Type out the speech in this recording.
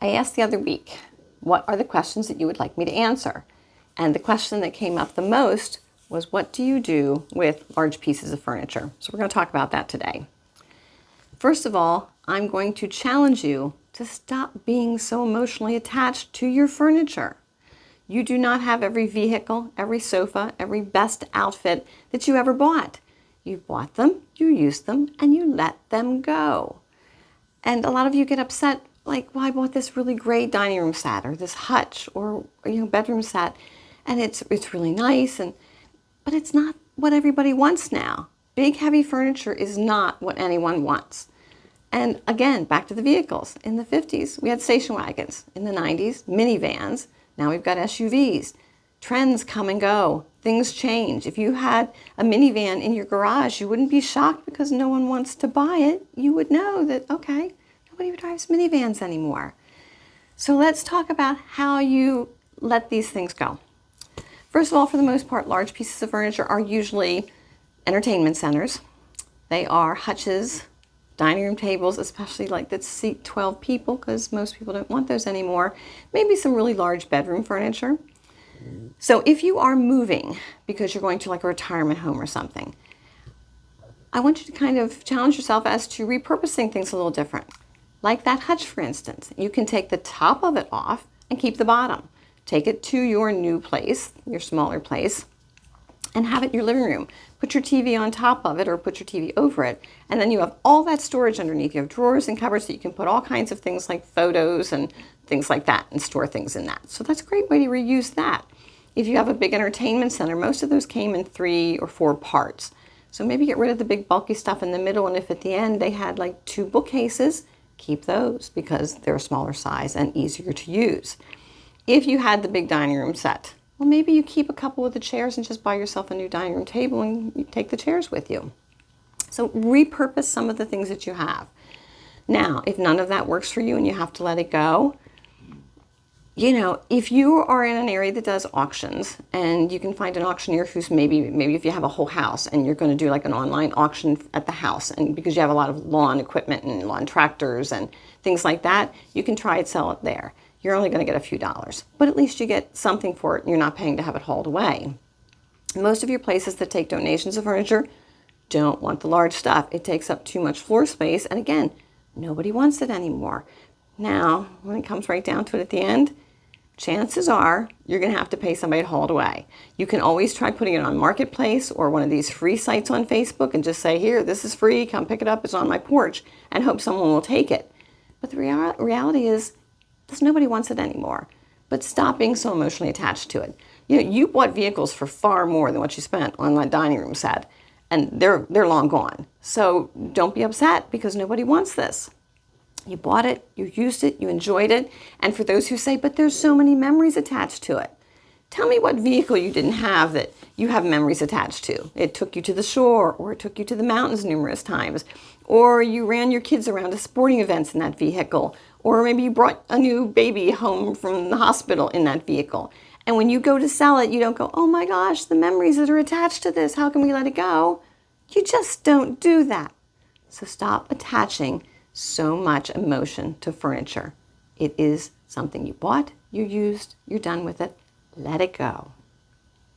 I asked the other week, what are the questions that you would like me to answer? And the question that came up the most was, what do you do with large pieces of furniture? So we're going to talk about that today. First of all, I'm going to challenge you to stop being so emotionally attached to your furniture. You do not have every vehicle, every sofa, every best outfit that you ever bought. You bought them, you used them, and you let them go. And a lot of you get upset, like, well, I bought this really great dining room set or this hutch or bedroom set, and it's really nice, but it's not what everybody wants now. Big, heavy furniture is not what anyone wants. And again, back to the vehicles. In the 50s, we had station wagons. In the 90s, minivans. Now we've got SUVs. Trends come and go. Things change. If you had a minivan in your garage, you wouldn't be shocked because no one wants to buy it. You would know that, okay, nobody drives minivans anymore. So let's talk about how you let these things go. First of all, for the most part, large pieces of furniture are usually entertainment centers. They are hutches, dining room tables, especially like that seat 12 people, because most people don't want those anymore. Maybe some really large bedroom furniture. So if you are moving because you're going to like a retirement home or something, I want you to kind of challenge yourself as to repurposing things a little different. Like that hutch, for instance. You can take the top of it off and keep the bottom. Take it to your new place, your smaller place, and have it in your living room. Put your TV on top of it or put your TV over it, and then you have all that storage underneath. You have drawers and cupboards that you can put all kinds of things like photos and things like that and store things in that. So that's a great way to reuse that. If you have a big entertainment center, most of those came in 3 or 4 parts. So maybe get rid of the big bulky stuff in the middle, and if at the end they had like 2 bookcases, keep those because they're a smaller size and easier to use. If you had the big dining room set, well, maybe you keep a couple of the chairs and just buy yourself a new dining room table and you take the chairs with you. So repurpose some of the things that you have. Now, if none of that works for you and you have to let it go, if you are in an area that does auctions and you can find an auctioneer who's maybe if you have a whole house and you're going to do like an online auction at the house, and because you have a lot of lawn equipment and lawn tractors and things like that, you can try and sell it there. You're only going to get a few dollars, but at least you get something for it and you're not paying to have it hauled away. Most of your places that take donations of furniture don't want the large stuff. It takes up too much floor space, and again, nobody wants it anymore. Now, when it comes right down to it at the end, chances are you're going to have to pay somebody to haul it away. You can always try putting it on Marketplace or one of these free sites on Facebook and just say, here, this is free, come pick it up, it's on my porch, and hope someone will take it. But the reality is, nobody wants it anymore. But stop being so emotionally attached to it. You bought vehicles for far more than what you spent on that dining room set, and they're long gone. So don't be upset because nobody wants this. You bought it, you used it, you enjoyed it, and for those who say, but there's so many memories attached to it, tell me what vehicle you didn't have that you have memories attached to. It took you to the shore, or it took you to the mountains numerous times, or you ran your kids around to sporting events in that vehicle, or maybe you brought a new baby home from the hospital in that vehicle. And when you go to sell it, you don't go, oh my gosh, the memories that are attached to this, how can we let it go? You just don't do that. So stop attaching so much emotion to furniture. It is something you bought, you used, you're done with it. Let it go.